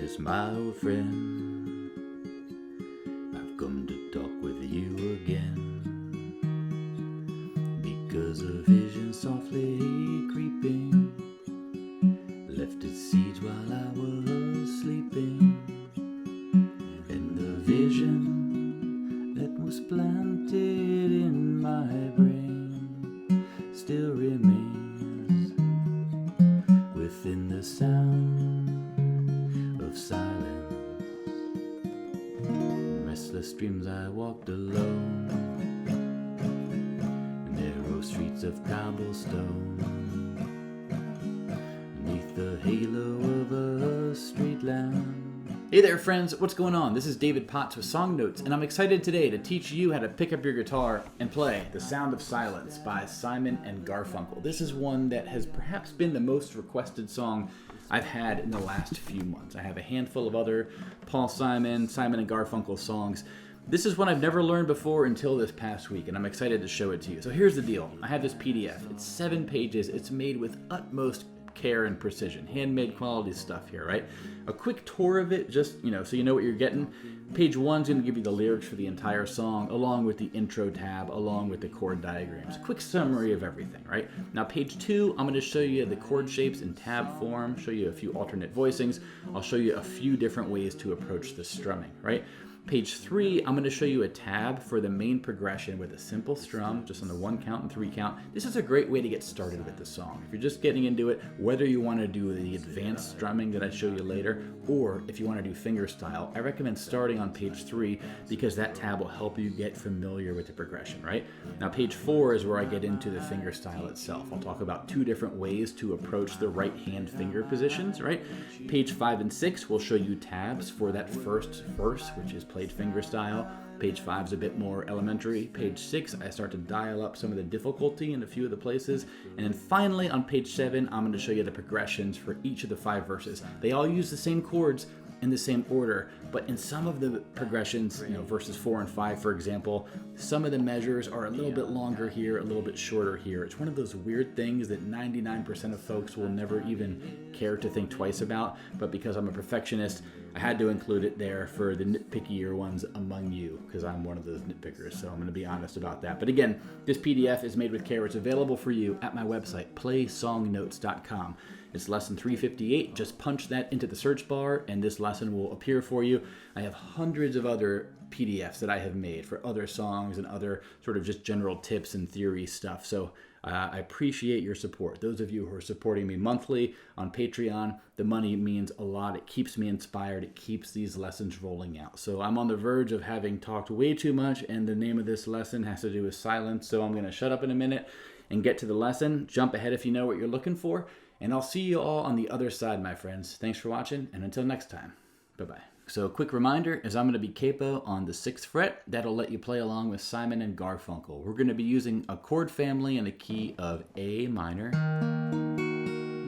Chris, my old friend, I've come to talk with you again, because a vision softly creeping left its seeds while I was sleeping, and the vision that was planted in my brain still remains within the sound of silence. In restless dreams I walked alone, narrow streets of cobblestone, beneath the halo of a street lamp. Hey there friends, what's going on? This is David Potts with Song Notes, and I'm excited today to teach you how to pick up your guitar and play The Sound of Silence by Simon and Garfunkel. This is one that has perhaps been the most requested song I've had in the last few months. I have a handful of other Paul Simon and Garfunkel songs. This is one I've never learned before until this past week, and I'm excited to show it to you. So here's the deal. I have this PDF. It's 7 pages. It's made with utmost care and precision. Handmade quality stuff here, right? A quick tour of it, just, so you know what you're getting. Page 1 is going to give you the lyrics for the entire song, along with the intro tab, along with the chord diagrams. A quick summary of everything, right? Now, page 2, I'm going to show you the chord shapes in tab form, show you a few alternate voicings. I'll show you a few different ways to approach the strumming, right? Page 3, I'm going to show you a tab for the main progression with a simple strum, just on the 1 count and 3 count. This is a great way to get started with the song. If you're just getting into it, whether you want to do the advanced strumming that I show you later, or if you want to do fingerstyle, I recommend starting on page 3 because that tab will help you get familiar with the progression, right? Now, page 4 is where I get into the fingerstyle itself. I'll talk about 2 different ways to approach the right hand finger positions, right? Page 5 and 6 will show you tabs for that first verse, which is played fingerstyle. Page 5 is a bit more elementary. Page 6, I start to dial up some of the difficulty in a few of the places. And then finally, on page 7, I'm going to show you the progressions for each of the 5 verses. They all use the same chords in the same order, but in some of the progressions, verses 4 and 5, for example, some of the measures are a little bit longer here, a little bit shorter here. It's one of those weird things that 99% of folks will never even care to think twice about, but because I'm a perfectionist, I had to include it there for the nitpickier ones among you, because I'm one of those nitpickers, so I'm going to be honest about that. But again, this PDF is made with care. It's available for you at my website, playsongnotes.com. It's lesson 358. Just punch that into the search bar and this lesson will appear for you. I have hundreds of other PDFs that I have made for other songs and other sort of just general tips and theory stuff. So I appreciate your support. Those of you who are supporting me monthly on Patreon, the money means a lot. It keeps me inspired. It keeps these lessons rolling out. So I'm on the verge of having talked way too much, and the name of this lesson has to do with silence. So I'm going to shut up in a minute and get to the lesson. Jump ahead if you know what you're looking for. And I'll see you all on the other side, my friends. Thanks for watching, and until next time, bye-bye. So a quick reminder is I'm going to be Capo on the 6th fret. That'll let you play along with Simon and Garfunkel. We're going to be using a chord family in a key of A minor.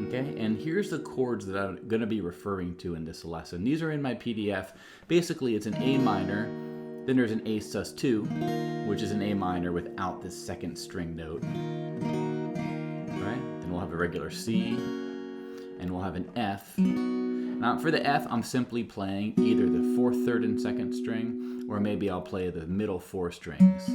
Okay, and here's the chords that I'm going to be referring to in this lesson. These are in my PDF. Basically, it's an A minor, then there's an A sus2, which is an A minor without this second string note. We'll have a regular C, and we'll have an F. Now for the F, I'm simply playing either the 4th, 3rd, and 2nd string, or maybe I'll play the middle 4 strings.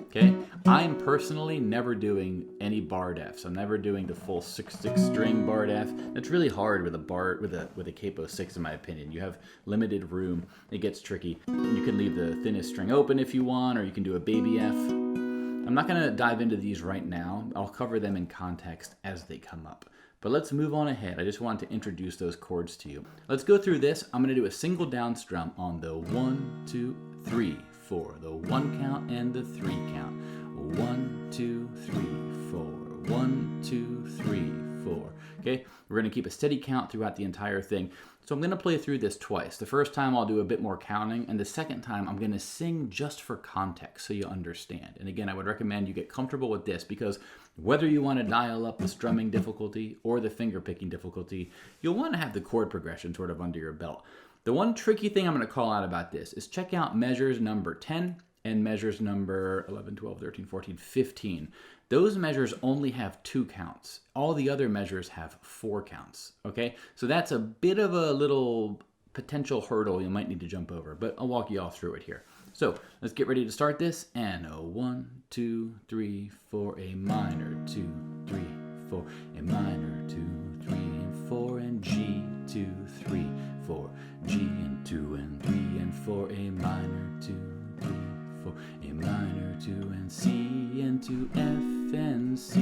Okay? I'm personally never doing any barred Fs. I'm never doing the full 6/6 string barred F. That's really hard with a Capo 6, in my opinion. You have limited room. It gets tricky. You can leave the thinnest string open if you want, or you can do a baby F. I'm not going to dive into these right now. I'll cover them in context as they come up. But let's move on ahead. I just wanted to introduce those chords to you. Let's go through this. I'm going to do a single down strum on the 1, 2, 3, 4. The 1 count and the 3 count. 1, 2, 3, 4. 1, 2, 3, 4. Okay? We're going to keep a steady count throughout the entire thing. So I'm going to play through this twice. The first time I'll do a bit more counting, and the second time I'm going to sing just for context so you understand. And again, I would recommend you get comfortable with this because whether you want to dial up the strumming difficulty or the finger picking difficulty, you'll want to have the chord progression sort of under your belt. The one tricky thing I'm going to call out about this is check out measures number 10 and measures number 11, 12, 13, 14, 15. Those measures only have 2 counts. All the other measures have 4 counts, okay? So that's a bit of a little potential hurdle you might need to jump over, but I'll walk you all through it here. So let's get ready to start this. And a 1, 2, 3, 4, A minor, 2, 3, 4, A minor, 2, 3, and 4, and G, 2, 3, 4, G, and 2, and 3, and 4, A minor, 2, 3, 4, A minor, 2, and C, and 2, F, and C.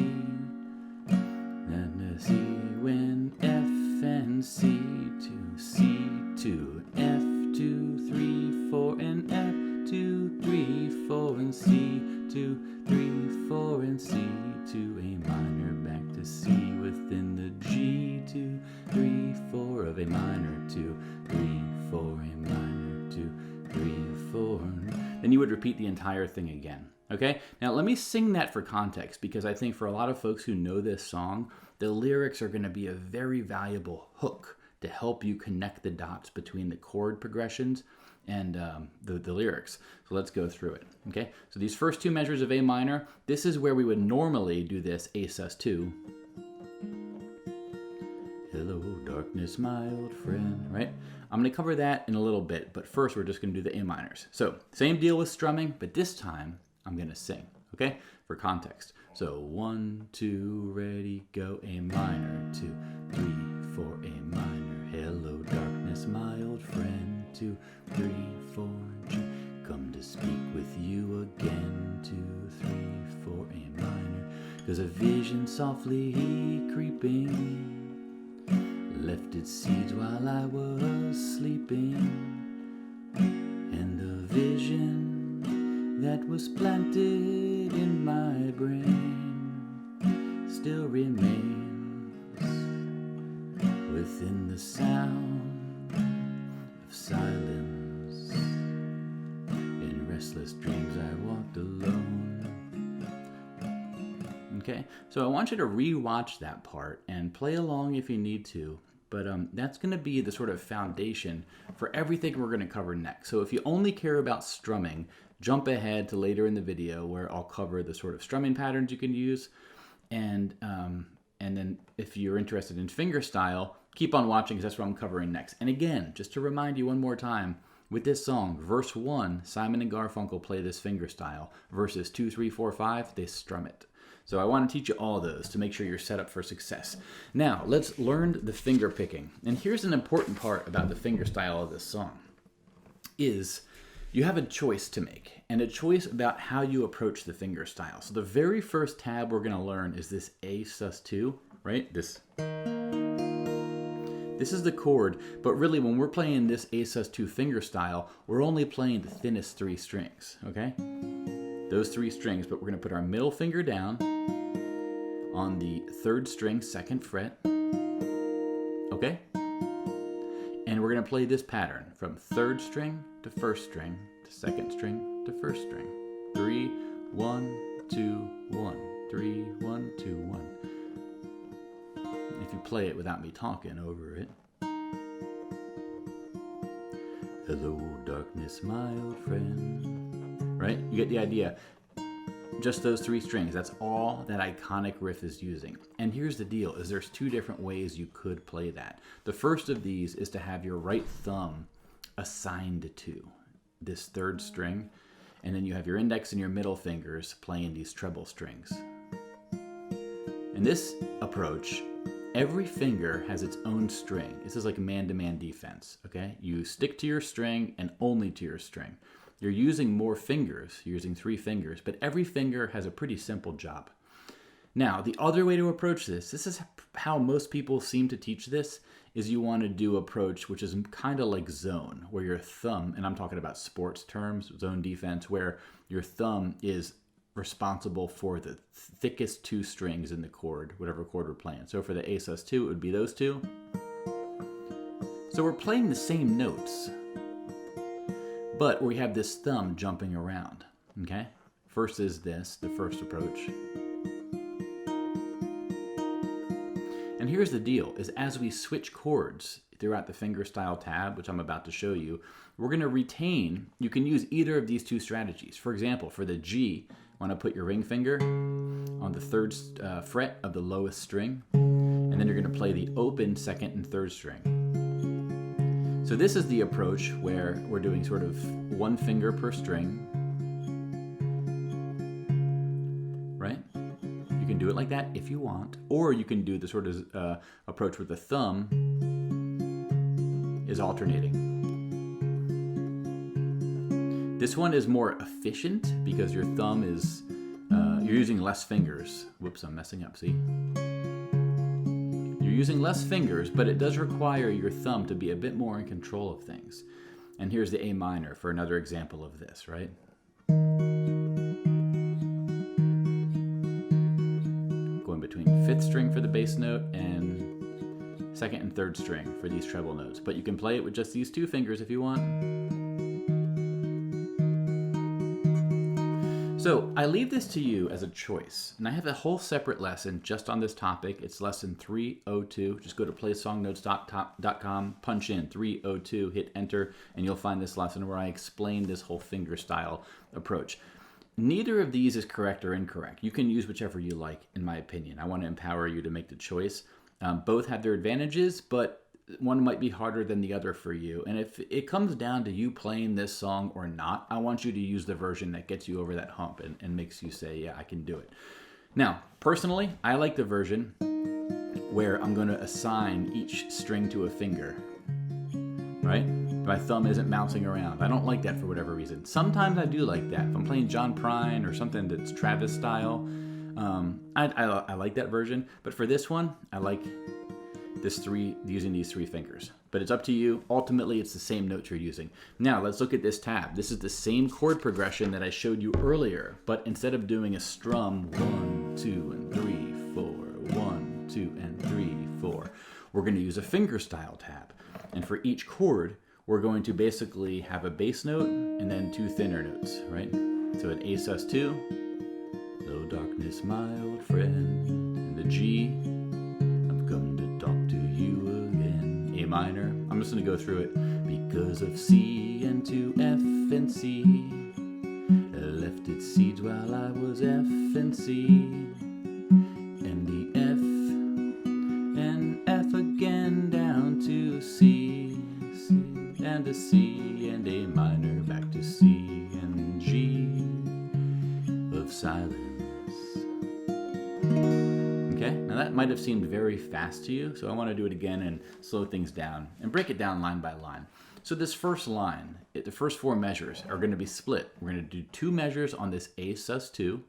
Then C, when F, and C, 2, C, 2, F, 2, 3, 4, and F, 2, 3, 4, and C, 2, 3, 4, and C, 2, A minor, back to C within the G, 2, 3, 4 of A minor, 2, 3, 4, A minor, 2, 3, 4. Then you would repeat the entire thing again. Okay? Now let me sing that for context, because I think for a lot of folks who know this song, the lyrics are going to be a very valuable hook to help you connect the dots between the chord progressions and the lyrics. So let's go through it. Okay? So these first two measures of A minor, this is where we would normally do this A sus2. Hello, darkness, my old friend, right? I'm going to cover that in a little bit, but first we're just going to do the A minors. So same deal with strumming, but this time I'm going to sing, okay, for context. So 1, 2, ready, go, A minor, 2, 3, 4, A minor. Hello, darkness, my old friend, 2, 3, 4, G. Come to speak with you again, 2, 3, 4, A minor. There's a vision softly creeping, left its seeds while I was sleeping, and the vision that was planted in my brain still remains within the sound of silence. In restless dreams I walked alone. Okay, so I want you to re-watch that part and play along if you need to. But that's going to be the sort of foundation for everything we're going to cover next. So if you only care about strumming, jump ahead to later in the video where I'll cover the sort of strumming patterns you can use. And then if you're interested in fingerstyle, keep on watching because that's what I'm covering next. And again, just to remind you one more time, with this song, verse 1, Simon and Garfunkel play this fingerstyle. Verses 2, 3, 4, 5, they strum it. So I want to teach you all those to make sure you're set up for success. Now, let's learn the finger picking. And here's an important part about the fingerstyle of this song, is you have a choice to make, and a choice about how you approach the fingerstyle. So the very first tab we're going to learn is this A sus2, right? This is the chord, but really when we're playing this A sus2 fingerstyle, we're only playing the thinnest 3 strings, okay? Those 3 strings, but we're going to put our middle finger down on the 3rd string, 2nd fret, okay? And we're going to play this pattern from 3rd string to 1st string to 2nd string to 1st string. 3, 1, 2, 1. 3, 1, 2, 1. If you play it without me talking over it. Hello, darkness, my old friend. Right? You get the idea. Just those 3 strings. That's all that iconic riff is using. And here's the deal, is there's 2 different ways you could play that. The first of these is to have your right thumb assigned to this 3rd string, and then you have your index and your middle fingers playing these treble strings. In this approach, every finger has its own string. This is like man-to-man defense, okay? You stick to your string and only to your string. You're using more fingers, you're using 3 fingers, but every finger has a pretty simple job. Now, the other way to approach this is how most people seem to teach this, is you want to do approach, which is kind of like zone, where your thumb, and I'm talking about sports terms, zone defense, where your thumb is responsible for the thickest 2 strings in the chord, whatever chord we're playing. So for the A sus2, it would be those 2. So we're playing the same notes, but we have this thumb jumping around, okay? First is this, the first approach. And here's the deal, is as we switch chords throughout the fingerstyle tab, which I'm about to show you, we're going to retain, you can use either of these 2 strategies. For example, for the G, you want to put your ring finger on the 3rd fret of the lowest string, and then you're going to play the open 2nd and 3rd string. So So this is the approach where we're doing sort of one finger per string, right? You can do it like that if you want, or you can do the sort of approach where the thumb is alternating. This one is more efficient because your thumb is, you're using less fingers. Whoops, I'm messing up, see? You're using less fingers, but it does require your thumb to be a bit more in control of things. And here's the A minor for another example of this, right? Going between 5th string for the bass note and 2nd and 3rd string for these treble notes. But you can play it with just these 2 fingers if you want. So I leave this to you as a choice, and I have a whole separate lesson just on this topic. It's lesson 302. Just go to playsongnotes.com, punch in 302, hit enter, and you'll find this lesson where I explain this whole fingerstyle approach. Neither of these is correct or incorrect. You can use whichever you like, in my opinion. I want to empower you to make the choice. Both have their advantages, but one might be harder than the other for you. And if it comes down to you playing this song or not, I want you to use the version that gets you over that hump and makes you say, yeah, I can do it. Now, personally, I like the version where I'm going to assign each string to a finger, right? My thumb isn't bouncing around. I don't like that for whatever reason. Sometimes I do like that. If I'm playing John Prine or something that's Travis style, I like that version. But for this one, I like using these 3 fingers. But it's up to you. Ultimately, it's the same notes you're using. Now, let's look at this tab. This is the same chord progression that I showed you earlier, but instead of doing a strum 1, 2, and 3, 4, 1, 2, and 3, 4, we're going to use a fingerstyle tab. And for each chord, we're going to basically have a bass note and then 2 thinner notes, right? So an A sus2, low darkness, my old friend, and the G, A minor. I'm just going to go through it. Because of C and to F and C, I left its seeds while I was F and C, and the F and F again down to C, C and a C and A minor back to C and G of silence. Okay, now that might have seemed very fast to you, so I want to do it again and slow things down and break it down line by line. So this first line, the first 4 measures are going to be split. We're going to do 2 measures on this A sus2,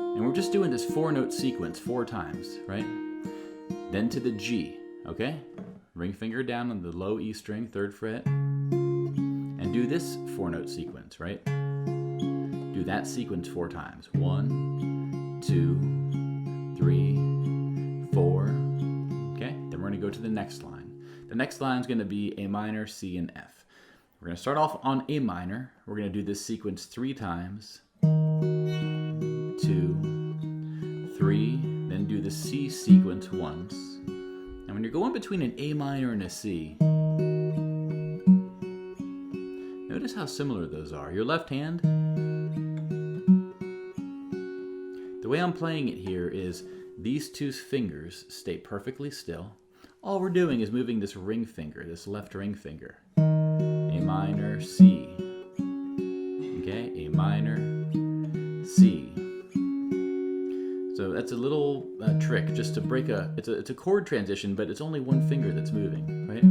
and we're just doing this 4-note sequence 4 times, right? Then to the G, okay? Ring finger down on the low E string, 3rd fret, and do this 4-note sequence, right? Do that sequence 4 times. 1, 2, 3, 4. Okay, then we're going to go to the next line. The next line is going to be A minor, C, and F. We're going to start off on A minor. We're going to do this sequence 3 times. 2, 3. Then do the C sequence once. And when you're going between an A minor and a C, notice how similar those are. Your left hand, the way I'm playing it here is these 2 fingers stay perfectly still. All we're doing is moving this ring finger, this left ring finger. A minor, C. Okay, A minor, C. So that's a little trick just to break it's a chord transition, but it's only 1 finger that's moving, right?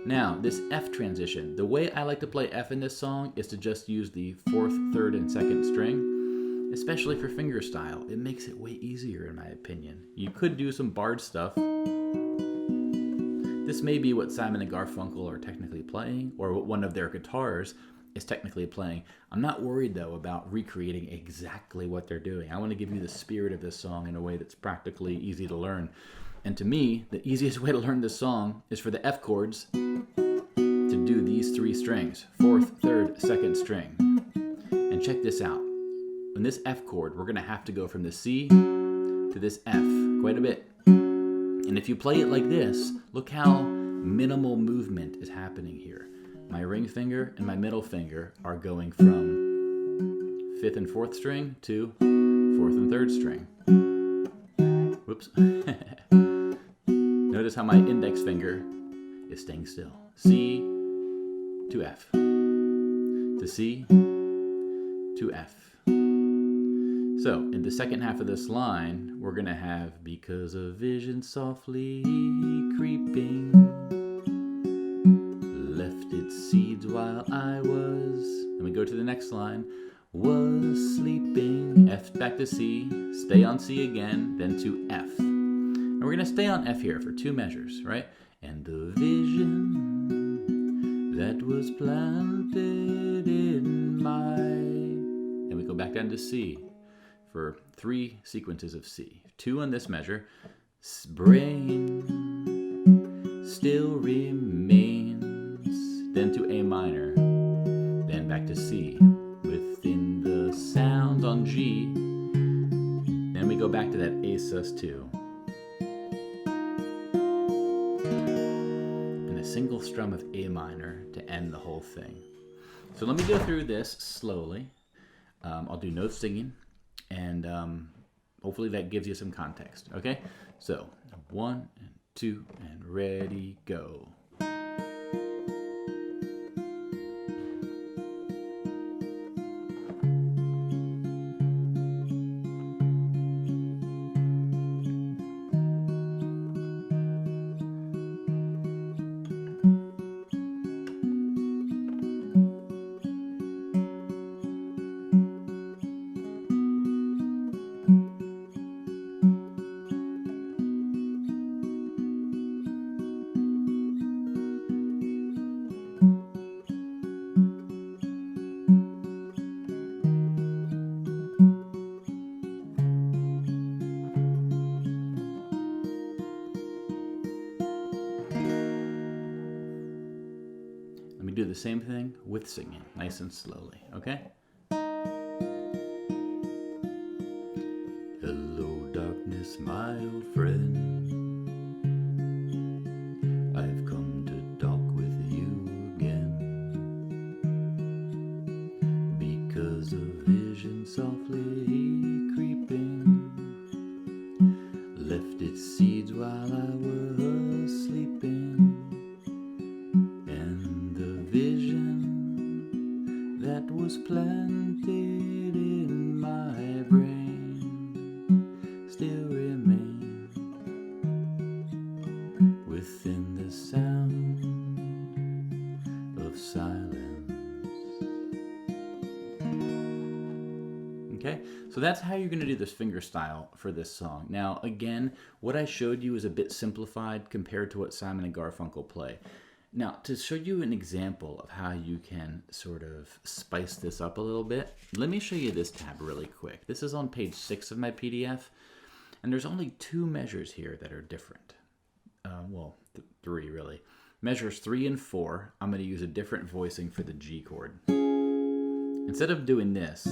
Now, this F transition, the way I like to play F in this song is to just use the 4th, 3rd, and 2nd string. Especially for fingerstyle, it makes it way easier in my opinion. You could do some barred stuff. This may be what Simon and Garfunkel are technically playing, or what one of their guitars is technically playing. I'm not worried though about recreating exactly what they're doing. I want to give you the spirit of this song in a way that's practically easy to learn. And to me, the easiest way to learn this song is for the F chords to do these 3 strings, 4th, 3rd, 2nd string. And check this out. In this F chord, we're going to have to go from the C to this F quite a bit. And if you play it like this, look how minimal movement is happening here. My ring finger and my middle finger are going from 5th and 4th string to 4th and 3rd string. Whoops. Notice notice how my index finger is staying still. C to F, to C to F. So in the second half of this line, we're going to have because a vision softly creeping left its seeds while I was, and we go to the next line, was sleeping, F back to C, stay on C again, then to F. And we're going to stay on F here for 2 measures, right? And the vision that was planted in my, and we go back down to C for 3 sequences of C. 2 on this measure, brain still remains, then to A minor, then back to C. Within the sound on G, then we go back to that A sus2. And a single strum of A minor to end the whole thing. So let me go through this slowly. I'll do no singing, and hopefully that gives you some context, okay? So 1 and 2 and ready, go. Do the same thing with singing, nice and slowly, okay? Hello, darkness, my old friend. I've come to talk with you again. Because a vision softly creeping left its seeds while I was sleeping. That was planted in my brain still remains within the sound of silence. Okay, so that's how you're going to do this fingerstyle for this song. Now, again, what I showed you is a bit simplified compared to what Simon and Garfunkel play. Now, to show you an example of how you can sort of spice this up a little bit, let me show you this tab really quick. This is on page 6 of my PDF, and there's only 2 measures here that are different. Well, 3 really. Measures 3 and 4, I'm going to use a different voicing for the G chord. Instead of doing this,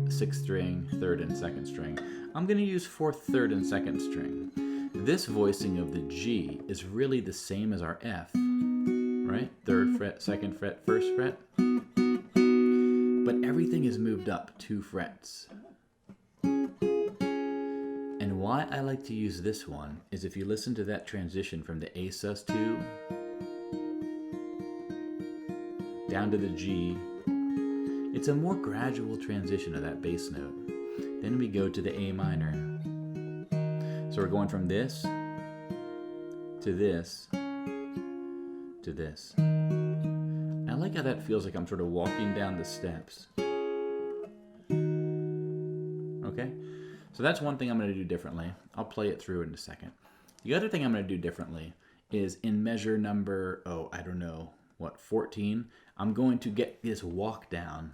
6th string, 3rd and 2nd string, I'm going to use 4th, 3rd, and 2nd string. This voicing of the G is really the same as our F, right? 3rd fret, 2nd fret, 1st fret. But everything is moved up 2 frets. And why I like to use this one is if you listen to that transition from the A sus2 down to the G, it's a more gradual transition of that bass note. Then we go to the A minor. So we're going from this to this to this. I like how that feels like I'm sort of walking down the steps. Okay? So that's one thing I'm going to do differently. I'll play it through in a second. The other thing I'm going to do differently is in measure number, 14, I'm going to get this walk down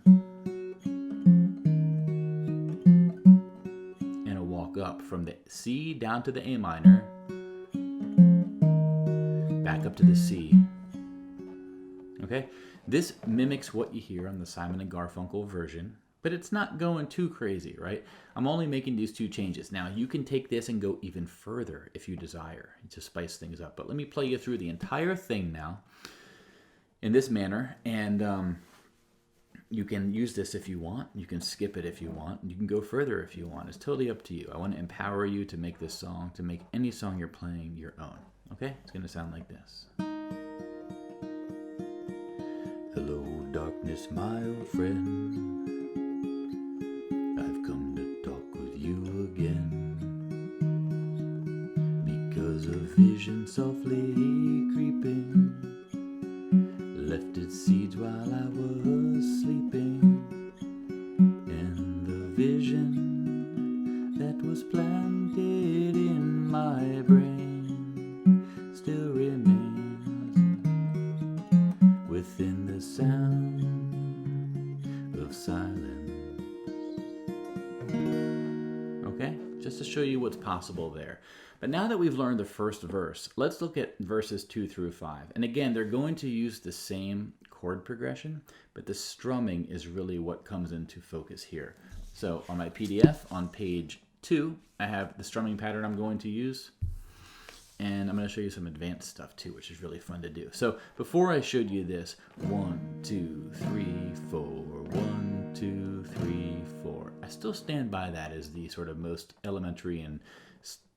and a walk up from the C down to the A minor, back up to the C. Okay? This mimics what you hear on the Simon and Garfunkel version, but it's not going too crazy, right? I'm only making these 2 changes. Now, you can take this and go even further if you desire to spice things up. But let me play you through the entire thing now in this manner, and You can use this if you want. You can skip it if you want. You can go further if you want. It's totally up to you. I want to empower you to make this song, to make any song you're playing your own. Okay? It's going to sound like this. Hello, darkness, my old friend. I've come to talk with you again. Because a vision softly creeping left its seeds while I was sleeping. And the vision that was planted in my brain still remains within the sound of silence. Okay? Just to show you what's possible there. But now that we've learned the first verse, let's look at verses 2 through 5. And again, they're going to use the same chord progression, but the strumming is really what comes into focus here. So on my PDF, on page 2, I have the strumming pattern I'm going to use. And I'm going to show you some advanced stuff too, which is really fun to do. So before I showed you this, 1, 2, 3, 4, 1, 2, 3, 4. I still stand by that as the sort of most elementary and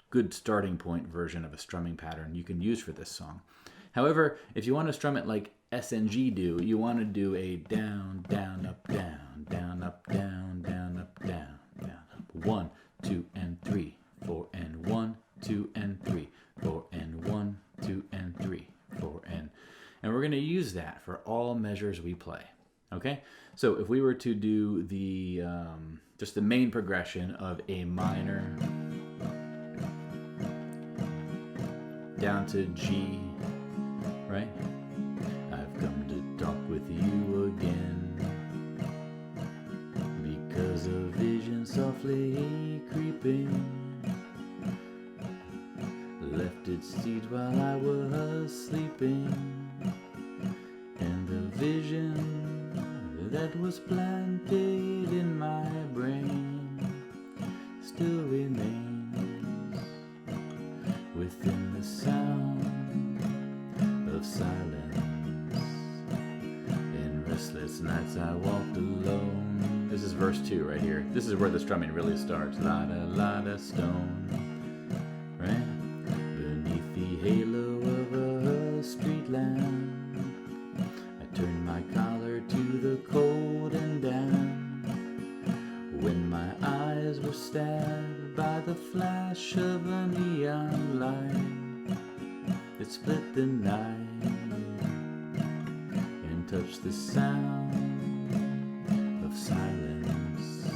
good starting point version of a strumming pattern you can use for this song. However, if you want to strum it like S and G do, you want to do a down, down, up, down, down, up, down, down, up, down, down, up. 1, 2, and 3, 4, and 1, 2, and 3, 4, and 1, 2, and 3, 4, and we're going to use that for all measures we play. Okay? So if we were to do the just the main progression of A minor down to G, right? I've come to talk with you again because a vision softly creeping left its seeds while I was sleeping, and the vision that was planted in my brain still remains within the sound of silence. In restless nights I walked alone. This is verse 2 right here. This is where the strumming really starts. La-da, stone. Right? Beneath the halo of a street lamp, I turned my collar to the cold and damp. When my eyes were stabbed by the flash of a neon light, it split the night and touched the sound of silence.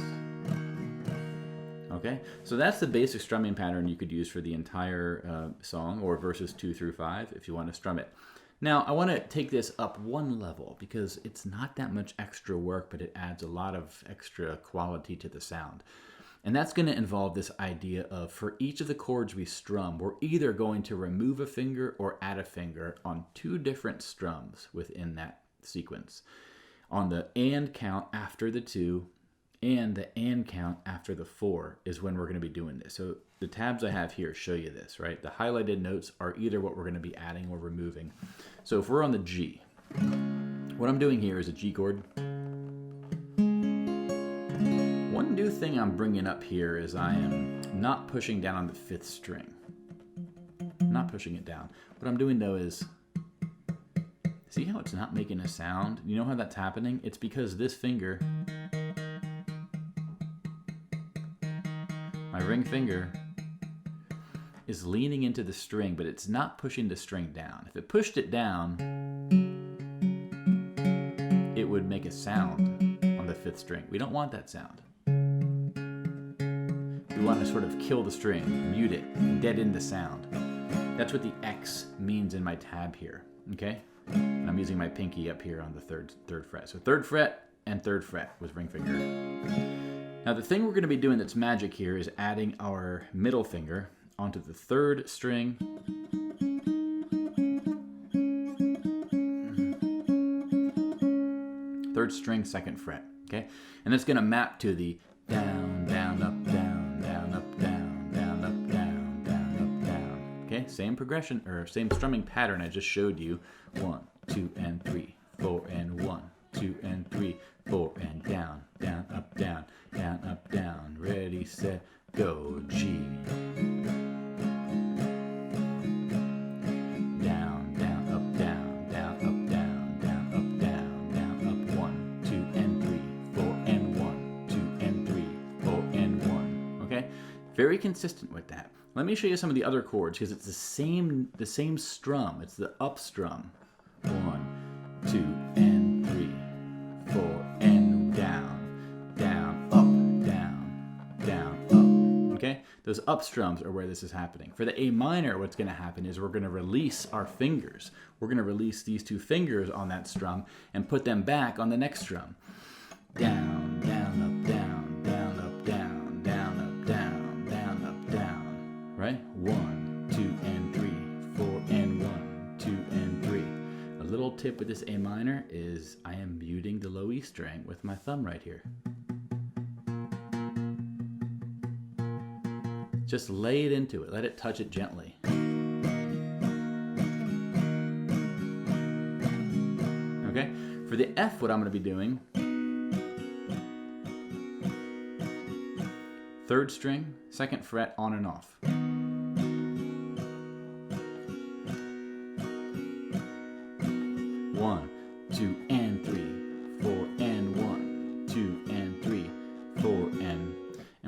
Okay, so that's the basic strumming pattern you could use for the entire song, or verses 2 through 5 if you want to strum it. Now, I want to take this up one level because it's not that much extra work, but it adds a lot of extra quality to the sound. And that's going to involve this idea of, for each of the chords we strum, we're either going to remove a finger or add a finger on 2 different strums within that sequence. On the and count after the 2 and the and count after the 4 is when we're going to be doing this. So the tabs I have here show you this, right? The highlighted notes are either what we're going to be adding or removing. So if we're on the G, what I'm doing here is a G chord. One new thing I'm bringing up here is I am not pushing down on the 5th string. Not pushing it down. What I'm doing though is, see how it's not making a sound? You know how that's happening? It's because this finger, my ring finger, is leaning into the string, but it's not pushing the string down. If it pushed it down, it would make a sound on the 5th string. We don't want that sound. We want to sort of kill the string, mute it, deaden the sound. That's what the X means in my tab here, okay? And I'm using my pinky up here on the third fret. So 3rd fret and 3rd fret with ring finger. Now the thing we're going to be doing that's magic here is adding our middle finger onto the 3rd string, 3rd string, 2nd fret, okay? And it's going to map to the down, down, up, down, down, up, down, down, up, down, down, up, down, okay? Same progression, or same strumming pattern I just showed you. 1, 2, and 3, 4, and 1, 2 and 3, 4 and down, down, up, down, ready, set, go, G. Down, down, up, down, down, up, down, down, up, down, down, up, 1, 2 and 3, 4 and 1, 2 and 3, 4 and 1. Okay? Very consistent with that. Let me show you some of the other chords because it's the same strum. It's the up strum. 1, 2 and 3, 4 and down, down, up, down, up. Okay? Those up strums are where this is happening. For the A minor, what's going to happen is we're going to release our fingers. We're going to release these two fingers on that strum and put them back on the next strum. Down, down, up, down, down, up, down, down, up, down, down, up, down. Right? 1, 2 and 3, 4 and 1, 2 and 3. A little tip with this A minor is I am muting the low E string with my thumb right here. Just lay it into it. Let it touch it gently. Okay? For the F, what I'm going to be doing, 3rd string, 2nd fret, on and off. 1, 2 and 3, 4 and 1, 2 and 3, 4 and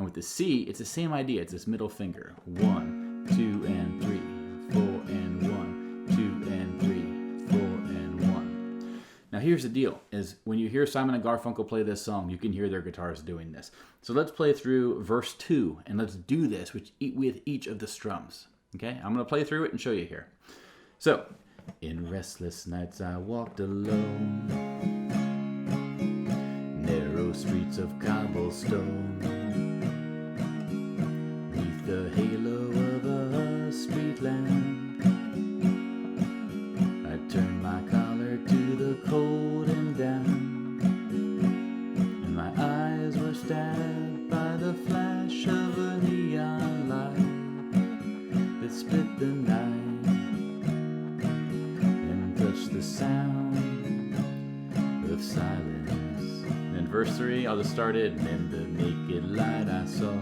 with the C, it's the same idea. It's this middle finger. 1, 2 and 3, 4 and 1, 2 and 3, 4 and 1. Now here's the deal: is when you hear Simon and Garfunkel play this song, you can hear their guitars doing this. So let's play through verse 2 and let's do this with each of the strums. Okay, I'm going to play through it and show you here. So. In restless nights I walked alone, narrow streets of cobblestone, neath the halo of a street lamp. I turned my collar to the cold and damp, and my eyes were stabbed by the flash of a neon light that split the night. The sound of silence. And in verse 3, I'll just start it. And in the naked light I saw.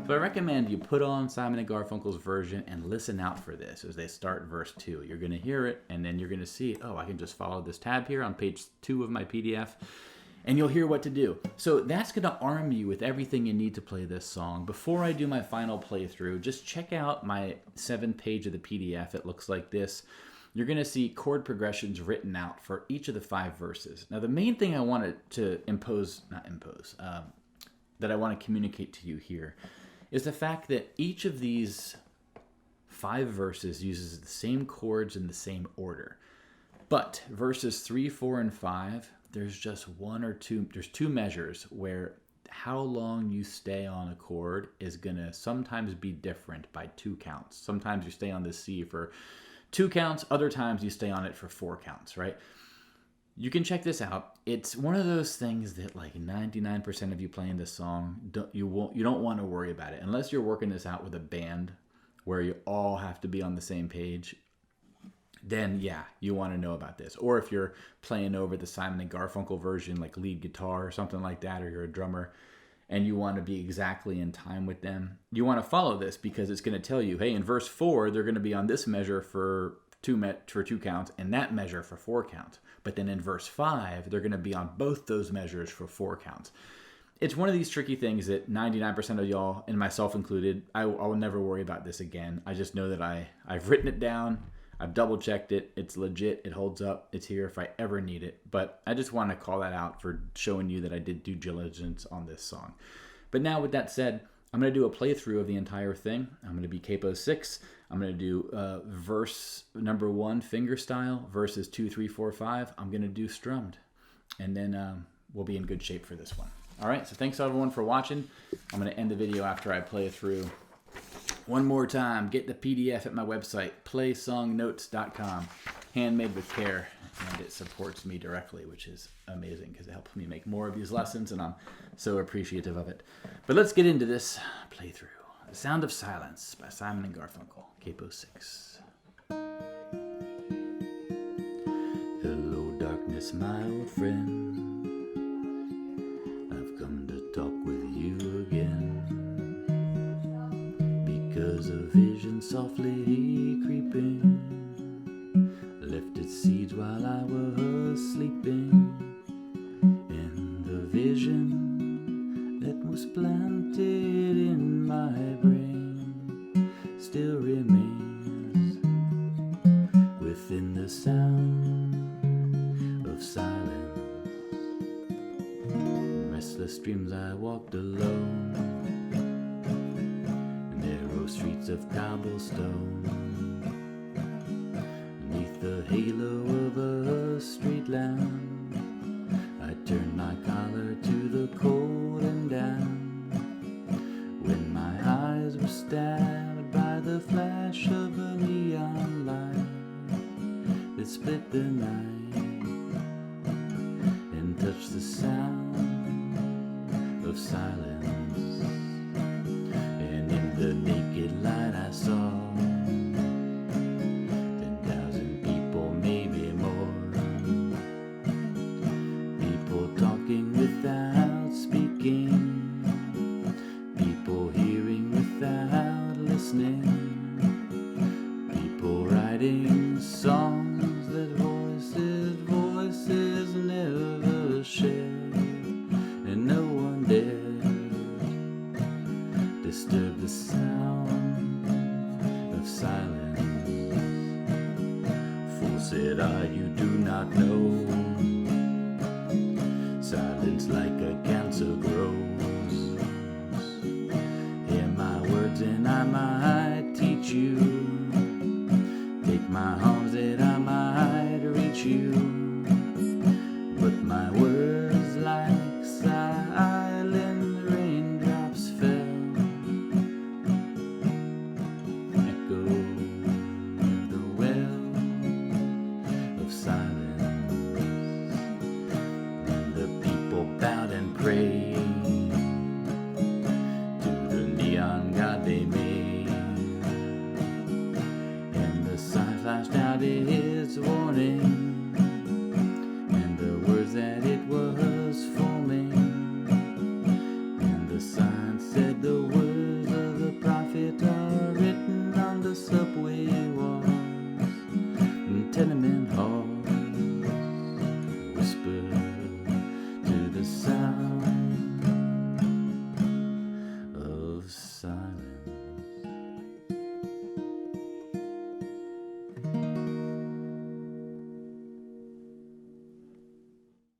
So I recommend you put on Simon and Garfunkel's version and listen out for this as they start verse 2. You're going to hear it, and then you're going to see, oh, I can just follow this tab here on page 2 of my PDF. And you'll hear what to do. So that's going to arm you with everything you need to play this song. Before I do my final playthrough, just check out my 7th-page of the PDF. It looks like this. You're going to see chord progressions written out for each of the 5 verses. Now, the main thing I wanted to that I want to communicate to you here is the fact that each of these 5 verses uses the same chords in the same order. But verses 3, 4, and 5, there's just there's 2 measures where how long you stay on a chord is going to sometimes be different by 2 counts. Sometimes you stay on the C for 2 counts, other times you stay on it for 4 counts, right? You can check this out. It's one of those things that like 99% of you playing this song, you don't want to worry about it. Unless you're working this out with a band where you all have to be on the same page, then yeah, you want to know about this. Or if you're playing over the Simon and Garfunkel version, like lead guitar or something like that, or you're a drummer, and you want to be exactly in time with them, you want to follow this because it's going to tell you, hey, in verse 4, they're going to be on this measure for 2 counts and that measure for 4 counts. But then in verse 5, they're going to be on both those measures for 4 counts. It's one of these tricky things that 99% of y'all, and myself included, I will never worry about this again. I just know that I've written it down. I've double checked it. It's legit. It holds up. It's here if I ever need it. But I just want to call that out for showing you that I did due diligence on this song. But now with that said, I'm going to do a playthrough of the entire thing. I'm going to be Capo 6. I'm going to do verse number 1, Fingerstyle, verses 2, 3, 4, 5. I'm going to do strummed. And then we'll be in good shape for this one. All right, so thanks everyone for watching. I'm going to end the video after I play through. One more time, get the PDF at my website, playsongnotes.com. Handmade with care, and it supports me directly, which is amazing because it helps me make more of these lessons, and I'm so appreciative of it. But let's get into this playthrough. The Sound of Silence by Simon and Garfunkel, Capo 6. Miss my old friend, I've come to talk with you again, because a vision softly creeping left its seeds while I was sleeping, and the vision that was planted in my brain still remains within the sound of silence. In restless streams I walked alone, narrow streets of cobblestone, beneath the halo of a street lamp. I turned my collar to the cold and damp, when my eyes were stabbed by the flash of a neon light that split the night and touched the sound of silence. And in the naked light I saw 10,000 people, maybe more, people talking without speaking, people hearing without listening, people writing songs that voices never shared, and no one dared disturb the sound of silence. Fool said I, you do not know, silence like a cancer grows. Hear my words and I might teach you, take my arms that I might reach you, but my words like silent raindrops fell, echo the well of silence. And the people bowed and prayed to the neon god they made, and the sign flashed out its warning, and the words that it was forming, and the sign said the words of the prophet are written on the subway walls and tenement halls, whisper to the sound